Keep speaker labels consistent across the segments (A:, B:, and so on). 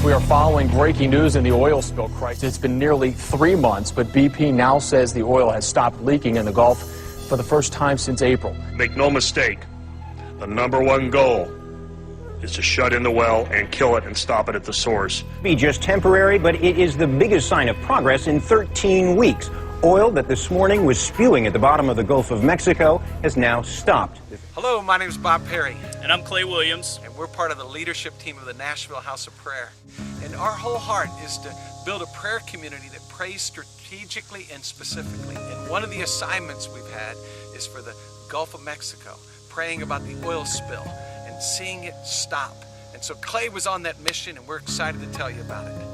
A: We are following breaking news in the oil spill crisis. It's been nearly 3 months, but BP now says the oil has stopped leaking in the Gulf for the first time since April.
B: Make no mistake, the #1 goal is to shut in the well and kill it and stop it at the source.
C: Be just temporary, but it is the biggest sign of progress in 13 weeks. Oil that this morning was spewing at the bottom of the Gulf of Mexico has now stopped.
D: Hello, my name is Bob Perry.
E: And I'm Clay Williams.
D: And we're part of the leadership team of the Nashville House of Prayer. And our whole heart is to build a prayer community that prays strategically and specifically. And one of the assignments we've had is for the Gulf of Mexico, praying about the oil spill and seeing it stop. And so Clay was on that mission, and we're excited to tell you about it.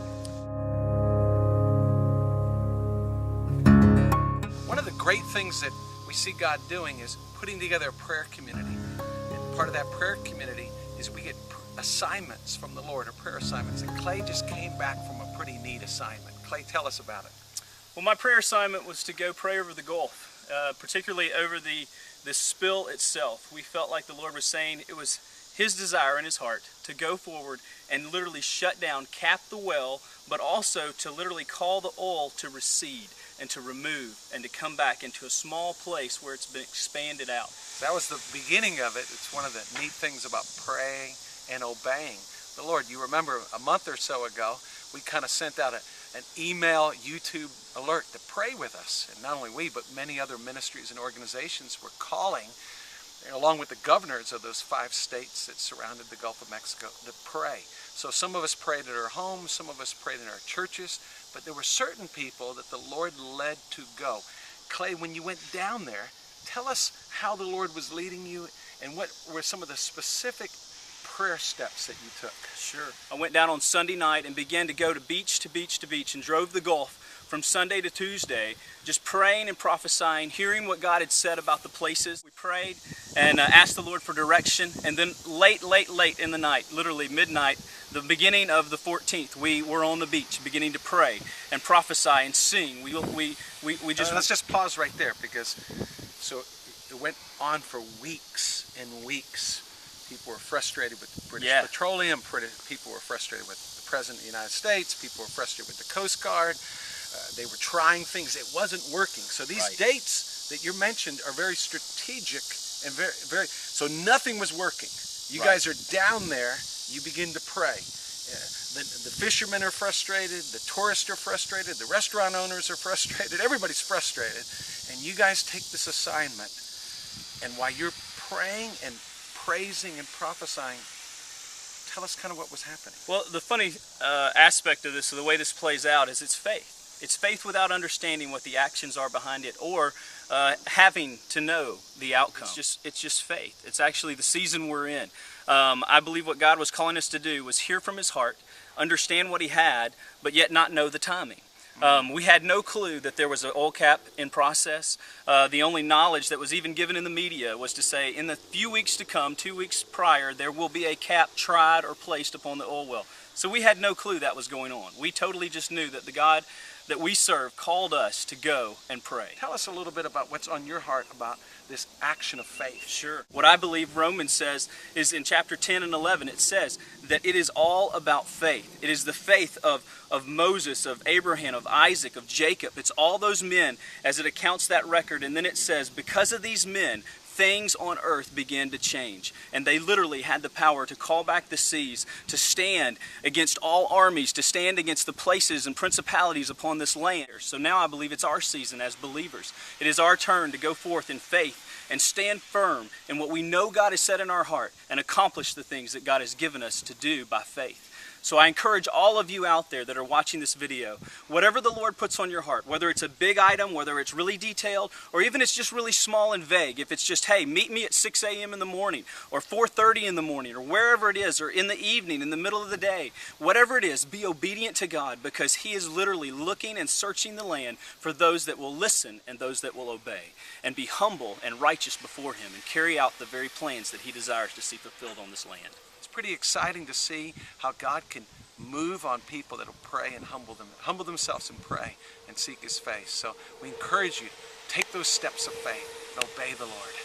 D: One of the great things that we see God doing is putting together a prayer community. And part of that prayer community is we get assignments from the Lord, or prayer assignments. And Clay just came back from a pretty neat assignment. Clay, tell us about it.
E: Well, my prayer assignment was to go pray over the Gulf, particularly over the spill itself. We felt like the Lord was saying it was His desire in His heart to go forward and literally shut down, cap the well, but also to literally call the oil to recede and to remove and to come back into a small place where it's been expanded out.
D: That was the beginning of it. It's one of the neat things about praying and obeying the Lord. You remember a month or so ago, we kind of sent out an email, YouTube alert to pray with us. And not only we, but many other ministries and organizations were calling, along with the governors of those 5 states that surrounded the Gulf of Mexico, to pray. So some of us prayed at our homes, some of us prayed in our churches, but there were certain people that the Lord led to go. Clay, when you went down there, tell us how the Lord was leading you and what were some of the specific prayer steps that you took.
E: Sure. I went down on Sunday night and began to go to beach to beach to beach and drove the Gulf from Sunday to Tuesday, just praying and prophesying, hearing what God had said about the places. We prayed and asked the Lord for direction, and then late in the night, literally midnight, the beginning of the 14th, we were on the beach beginning to pray and prophesy and sing. We just...
D: Let's just pause right there, because so it went on for weeks and weeks. People were frustrated with British Petroleum. People were frustrated with the President of the United States. People were frustrated with the Coast Guard. They were trying things. It wasn't working. So these dates that you mentioned are very strategic and very. So nothing was working. You guys are down there. You begin to pray. The fishermen are frustrated. The tourists are frustrated. The restaurant owners are frustrated. Everybody's frustrated. And you guys take this assignment. And while you're praying and praising and prophesying, tell us kind of what was happening.
E: Well, the funny aspect of this, of the way this plays out, is it's faith. It's faith without understanding what the actions are behind it, or having to know the outcome. It's just faith. It's actually the season we're in. I believe what God was calling us to do was hear from His heart, understand what He had, but yet not know the timing. We had no clue that there was an oil cap in process. The only knowledge that was even given in the media was to say, in the few weeks to come, 2 weeks prior, there will be a cap tried or placed upon the oil well. So we had no clue that was going on. We totally just knew that the God that we serve called us to go and pray.
D: Tell us a little bit about what's on your heart about this action of faith.
E: Sure. What I believe Romans says is in chapter 10 and 11, it says that it is all about faith. It is the faith of Moses, of Abraham, of Isaac, of Jacob. It's all those men as it accounts that record. And then it says, because of these men, things on earth began to change. And they literally had the power to call back the seas, to stand against all armies, to stand against the places and principalities upon this land. So now I believe it's our season as believers. It is our turn to go forth in faith and stand firm in what we know God has said in our heart and accomplish the things that God has given us to do by faith. So I encourage all of you out there that are watching this video, whatever the Lord puts on your heart, whether it's a big item, whether it's really detailed, or even it's just really small and vague, if it's just, hey, meet me at 6 a.m. in the morning, or 4:30 in the morning, or wherever it is, or in the evening, in the middle of the day, whatever it is, be obedient to God, because He is literally looking and searching the land for those that will listen and those that will obey, and be humble and righteous before Him, and carry out the very plans that He desires to see fulfilled on this land.
D: Pretty exciting to see how God can move on people that will pray and humble themselves and pray and seek His face. So we encourage you, take those steps of faith and obey the Lord.